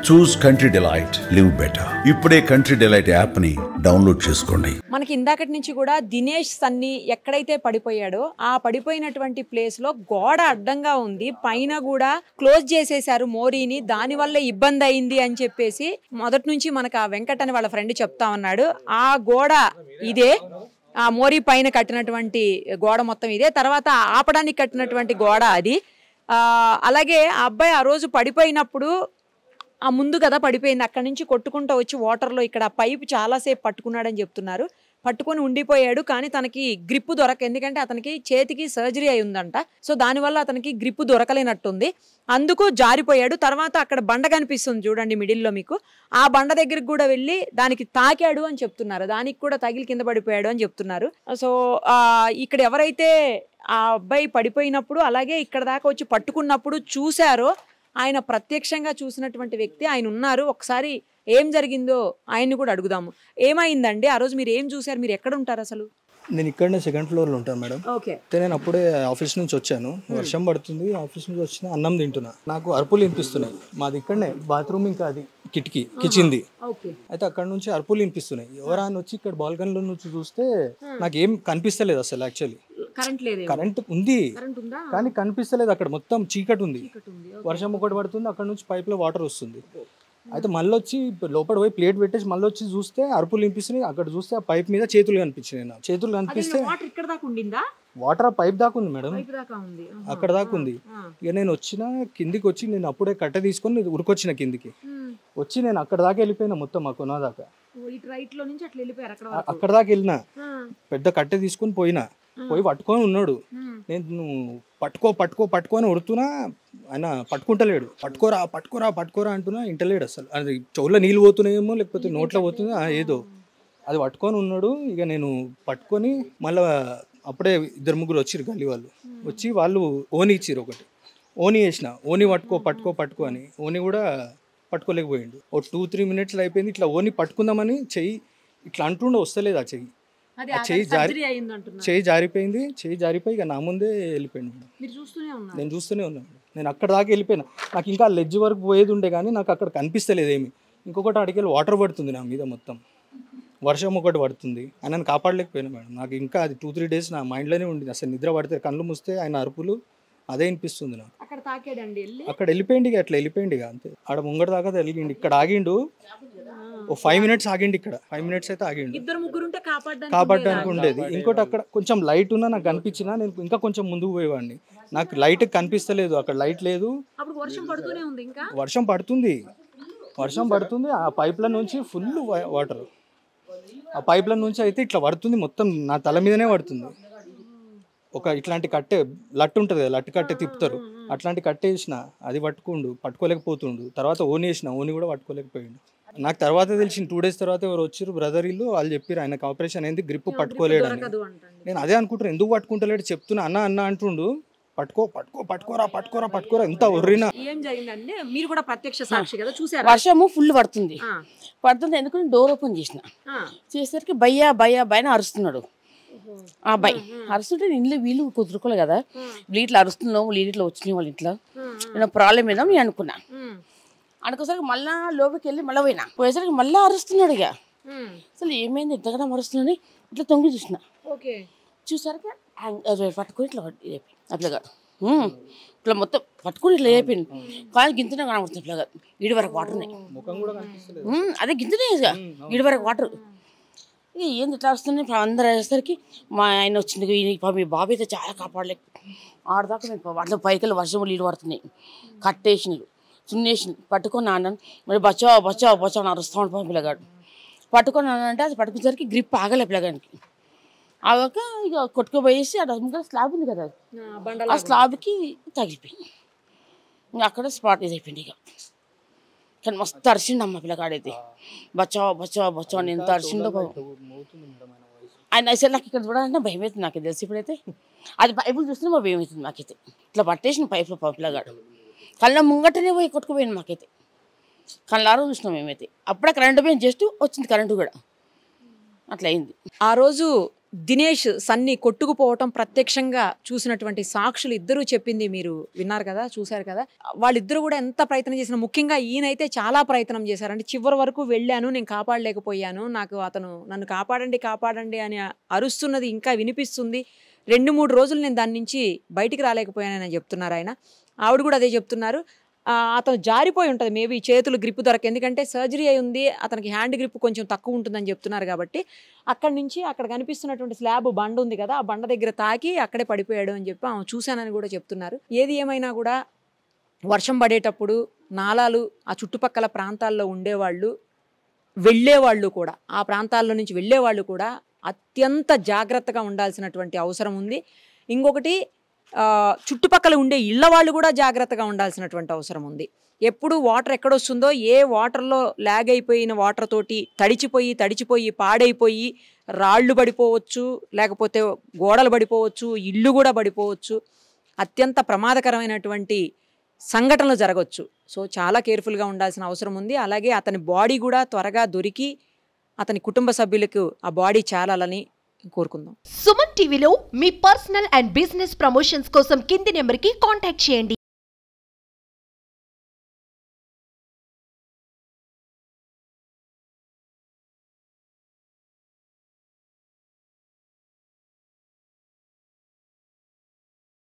చూస్ country delight, live better. ఇప్పుడే country delight app ని download చేసుకోండి. మనకి ఇందాకటి నుంచి కూడా దినేష్ సన్నీ ఎక్కడైతే పడిపోయాడో ఆ పడిపోయినటువంటి ప్లేస్ లో గోడ అడ్డంగా ఉంది, పైన కూడా క్లోజ్ చేసేసారు మోరీని, దాని వల్ల ఇబ్బంది అయింది అని చెప్పేసి మొదటి నుంచి మనకు ఆ వెంకట్ అని వాళ్ళ ఫ్రెండ్ చెప్తా ఉన్నాడు. ఆ గోడ ఇదే, ఆ మోరీ పైన కట్టినటువంటి గోడ మొత్తం ఇదే, తర్వాత ఆపడానికి కట్టినటువంటి గోడ అది. అలాగే ఆ అబ్బాయి ఆ రోజు పడిపోయినప్పుడు ఆ ముందు కదా పడిపోయింది, అక్కడి నుంచి కొట్టుకుంటూ వచ్చి వాటర్లో ఇక్కడ పైప్ చాలాసేపు పట్టుకున్నాడని చెప్తున్నారు. పట్టుకొని ఉండిపోయాడు, కానీ తనకి గ్రిప్ ఎందుకంటే అతనికి చేతికి సర్జరీ అయి ఉందంట. సో దానివల్ల అతనికి గ్రిప్ దొరకలేనట్టుంది, అందుకు జారిపోయాడు. తర్వాత అక్కడ బండ కనిపిస్తుంది చూడండి మిడిల్లో మీకు, ఆ బండ దగ్గరికి కూడా వెళ్ళి దానికి తాకాడు అని చెప్తున్నారు, దానికి కూడా తగిలి కింద పడిపోయాడు అని చెప్తున్నారు. సో ఇక్కడ ఎవరైతే ఆ అబ్బాయి పడిపోయినప్పుడు అలాగే ఇక్కడ దాకా వచ్చి పట్టుకున్నప్పుడు చూశారో ఆయన ప్రత్యక్షంగా చూసినటువంటి వ్యక్తి ఆయన ఉన్నారు. ఒకసారి ఏం జరిగిందో ఆయన్ని కూడా అడుగుదాము. ఏమైందండి ఆ రోజు, మీరు ఏం చూసారు, మీరు ఎక్కడ ఉంటారు అసలు? నేను ఇక్కడనే సెకండ్ ఫ్లోర్లో ఉంటాను మేడం. అయితే నేను అప్పుడే ఆఫీస్ నుంచి వచ్చాను, వర్షం పడుతుంది, ఆఫీస్ నుంచి వచ్చిన అన్నం తింటున్నా, నాకు అరుపులు వినిపిస్తున్నాయి. మాది ఇక్కడనే బాత్రూమ్, ఇంకా అది కిచెన్ది. అయితే అక్కడ నుంచి అరుపులు వినిపిస్తున్నాయి. ఎవరా అని వచ్చి ఇక్కడ బాల్కనీలో నుంచి చూస్తే నాకు ఏం కనిపిస్తలేదు అసలు. యాక్చువల్లీ కరెంట్ ఉంది కానీ కనిపిస్తలేదు, అక్కడ మొత్తం చీకటి ఉంది. వర్షం ఒకటి పడుతుంది, అక్కడ నుంచి పైప్ లో వాటర్ వస్తుంది. అయితే మళ్ళీ వచ్చి లోపల పోయి ప్లేట్ పెట్టేసి మళ్ళీ వచ్చి చూస్తే అరుపులు వినిపిస్తున్నాయి. అక్కడ చూస్తే ఆ పైప్ మీద చేతులు కనిపించినాయి. నాకు చేతులు కనిపిస్తే వాటర్ ఆ పైప్ దాకా ఉంది మేడం, అక్కడ దాకా ఉంది. ఇక నేను వచ్చిన కిందికి వచ్చి, నేను అప్పుడే కట్ట తీసుకొని ఉరికొచ్చిన కిందికి వచ్చి, నేను అక్కడ దాకా వెళ్ళిపోయినా, మొత్తం మా కొన దాకా అక్కడ దాకా వెళ్ళినా, పెద్ద కట్టె తీసుకొని పోయి పట్టుకొని ఉన్నాడు. నేను పట్టుకొని ఉడుతున్నా, ఆయన పట్టుకుంటలేడు. పట్టుకోరా అంటున్నా, ఇంటలేడు అసలు. అది చెవుల్లో నీళ్ళు పోతున్నాయేమో లేకపోతే నోట్లో పోతుందా ఏదో, అది పట్టుకొని ఉన్నాడు. ఇక నేను పట్టుకొని మళ్ళీ అప్పుడే 2-3 వచ్చిర్రు గల్లీ వాళ్ళు. వచ్చి వాళ్ళు ఓని ఇచ్చిర్రు, ఒకటి ఓని వేసిన, ఓని పట్టుకో అని. ఓని కూడా పట్టుకోలేకపోయిండు. ఓ 2-3 మినిట్స్లో అయిపోయింది. ఇట్లా ఓని పట్టుకుందామని చెయ్యి ఇట్లా అంటుండే, వస్తలేదు ఆ చెయ్యి. చెయ్యి జారిపోయింది. చెయ్యి జారిపోయి ఇక నా ముందే వెళ్ళిపోయింది. నేను చూస్తూనే ఉన్నాను. నేను అక్కడ దాకా వెళ్ళిపోయినా, నాకు ఇంకా లెడ్జ్ వరకు పోయేది ఉండే కానీ నాకు అక్కడ కనిపిస్తలేదు ఏమి. ఇంకొకటి అడిగేది వాటర్ పడుతుంది నా మీద, మొత్తం వర్షం ఒకటి పడుతుంది. ఆయనను కాపాడలేకపోయినా మేడం. నాకు ఇంకా అది 2-3 డేస్ నా మైండ్లోనే ఉండింది. అసలు నిద్ర పడితే కళ్ళు మూస్తే ఆయన అరుపులు అదే అనిపిస్తుంది నాకు. అక్కడ వెళ్ళిపోయింది, అట్లా వెళ్ళిపోయింది అంతే. ఆడ ముంగట దాకా వెళ్ళిండి, ఇక్కడ ఆగిండు. ఓ 5 మినిట్స్ ఆగిండి, ఇక్కడ 5 మినిట్స్ అయితే ఆగిండు. కాపాడడానికి ఉండేది. ఇంకోటి అక్కడ కొంచెం లైట్ ఉన్నా నాకు కనిపించినా నేను ఇంకా కొంచెం ముందుకు పోయేవాడిని. నాకు లైట్ కనిపిస్తలేదు, అక్కడ లైట్ లేదు. వర్షం పడుతుంది. ఆ పైప్ల నుంచి ఫుల్ వాటర్, ఆ పైప్ల నుంచి అయితే ఇట్లా పడుతుంది, మొత్తం నా తల మీదనే పడుతుంది. ఒక ఇట్లాంటి కట్టె లట్టు ఉంటుంది కదా, లట్టు కట్టె తిప్పుతారు, అట్లాంటి కట్టె వేసిన, అది పట్టుకోలేకపోతుండు. తర్వాత ఓని వేసిన, ఓని కూడా పట్టుకోలేకపోయిండు. నాకు తర్వాత తెలిసిన 2 డేస్ తర్వాత ఎవరు వచ్చారు, బ్రదర్ ఇల్లు, వాళ్ళు చెప్పారు ఆయనకు ఆపరేషన్ అయింది, గ్రిప్ పట్టుకోలేడు అని. నేను అదే అనుకుంటాను, ఎందుకు పట్టుకుంటలేడు చెప్తున్నా, అన్న అంటుండు, పట్టుకోరా ఎంత ఒర్రినా. మీరు కూడా ప్రత్యక్ష సాక్షి కదా, చూసారా? వర్షము ఫుల్ పడుతుంది, ఎందుకంటే డోర్ ఓపెన్ చేసేసరికి భయ్యా అరుస్తున్నాడు. ఆ అబ్బాయి అరుస్తుంటే వీళ్ళు కుదురుకోలే కదా, ఇట్లా అరుస్తున్నావు, ఇట్లా వచ్చినాయి వాళ్ళు ఇట్లా, నేను ప్రాబ్లం ఏదో నేను అనుకున్నా. అనుకోసరికి మళ్ళా లోపలికి వెళ్ళి మళ్ళీ పోయేసరికి మళ్ళీ అరుస్తున్నాడు. ఇక అసలు ఏమైంది ఎంతగానో అరుస్తున్నాడు, ఇట్లా తొంగి చూసాక పట్టుకొని ఇట్లా అట్లాగాడు, ఇట్లా మొత్తం పట్టుకుని ఇట్లా అయిపోయింది. కానీ గింతనే కనబడుతుంది ఇట్లాగా, ఈడి వరకు వాటర్ ఉన్నాయి. అదే గింతనే ఈడి వరకు వాటర్. ఇక ఏంది ఇట్లా వస్తుంది, అందరూ అయ్యేసరికి మా ఆయన వచ్చింది. మీ బాబు అయితే చాలా కాపాడలేక ఆడదాకా మేము అట్లా పైకి వర్షం నీళ్ళు పడుతున్నాయి. కట్టేసినారు, చున్నేసినారు, పట్టుకొని అన్నాను. మరి బచావ్ అని అరుస్తూ ఉంటాను పిల్లగాడు. పట్టుకొని అంటే అది పట్టుకునేసరికి గ్రిప్ ఆగలే పిల్లగానికి. ఆగాక ఇక కొట్టుకుపోయేసి ఆ ముంగల స్లాబ్ ఉంది కదా, ఆ స్లాబ్కి తగిలిపోయింది. ఇంకా అక్కడ స్పాట్ ఇది అయిపోయింది. ఇక కానీ మస్తు అరిసిండు అమ్మ పిల్లగాడైతే, బచావ్ అని ఎంత అరిసిండో. ఆయన అసలు నాకు ఇక్కడ చూడాలంటే భయం అవుతుంది, నాకు తెలిసి ఇప్పుడైతే అది పైపులు చూస్తే మా భయం అవుతుంది మాకైతే. ఇట్లా పట్టేసిన పైపులో పిల్లగాడు కళ్ళ ముంగటనే పోయి కొట్టుకుపోయింది. మాకైతే కళ్ళారో చూసినాం మేమైతే. అప్పుడే కరెంటు పోయింది, జస్ట్ వచ్చింది కరెంటు కూడా, అట్లా అయింది. ఆ రోజు దినేష్ సన్ని కొట్టుకుపోవటం ప్రత్యక్షంగా చూసినటువంటి సాక్షులు ఇద్దరూ చెప్పింది మీరు విన్నారు కదా, చూశారు కదా. వాళ్ళిద్దరూ కూడా ఎంత ప్రయత్నం చేసినా, ముఖ్యంగా ఈయనైతే చాలా ప్రయత్నం చేశారు. అంటే చివరి వరకు వెళ్ళాను, నేను కాపాడలేకపోయాను, నాకు అతను నన్ను కాపాడండి కాపాడండి అని అరుస్తున్నది ఇంకా వినిపిస్తుంది, 2-3 రోజులు నేను దాని నుంచి బయటికి రాలేకపోయానని చెప్తున్నారు ఆయన. ఆవిడ కూడా అదే చెప్తున్నారు. అతను జారిపోయి ఉంటుంది మేబీ, చేతులు గ్రిప్ దొరక, ఎందుకంటే సర్జరీ అయి ఉంది, అతనికి హ్యాండ్ గ్రిప్ కొంచెం తక్కువ ఉంటుందని చెప్తున్నారు కాబట్టి అక్కడి నుంచి అక్కడ కనిపిస్తున్నటువంటి స్లాబ్ బండ ఉంది కదా, ఆ బండ దగ్గర తాకి అక్కడే పడిపోయాడు అని చెప్పి ఆమె చూశానని కూడా చెప్తున్నారు. ఏది ఏమైనా కూడా వర్షం పడేటప్పుడు నాలాలు ఆ చుట్టుపక్కల ప్రాంతాల్లో ఉండేవాళ్ళు, వెళ్ళేవాళ్ళు కూడా, ఆ ప్రాంతాల్లో నుంచి వెళ్ళేవాళ్ళు కూడా అత్యంత జాగ్రత్తగా ఉండాల్సినటువంటి అవసరం ఉంది. ఇంకొకటి చుట్టుపక్కల ఉండే ఇళ్ల వాళ్ళు కూడా జాగ్రత్తగా ఉండాల్సినటువంటి అవసరం ఉంది. ఎప్పుడు వాటర్ ఎక్కడొస్తుందో, ఏ వాటర్లో ల్యాగ్ అయిపోయిన వాటర్ తోటి తడిచిపోయి పాడైపోయి రాళ్ళు పడిపోవచ్చు, లేకపోతే గోడలు పడిపోవచ్చు, ఇల్లు కూడా పడిపోవచ్చు, అత్యంత ప్రమాదకరమైనటువంటి సంఘటనలు జరగవచ్చు. సో చాలా కేర్ఫుల్గా ఉండాల్సిన అవసరం ఉంది. అలాగే అతని బాడీ కూడా త్వరగా దొరికి అతని కుటుంబ సభ్యులకు ఆ బాడీ చేరాలని కోరుకుందాం. సుమన్ టీవీలో మీ పర్సనల్ అండ్ బిజినెస్ ప్రమోషన్స్ కోసం కింది నెంబర్కి కాంటాక్ట్ చేయండి.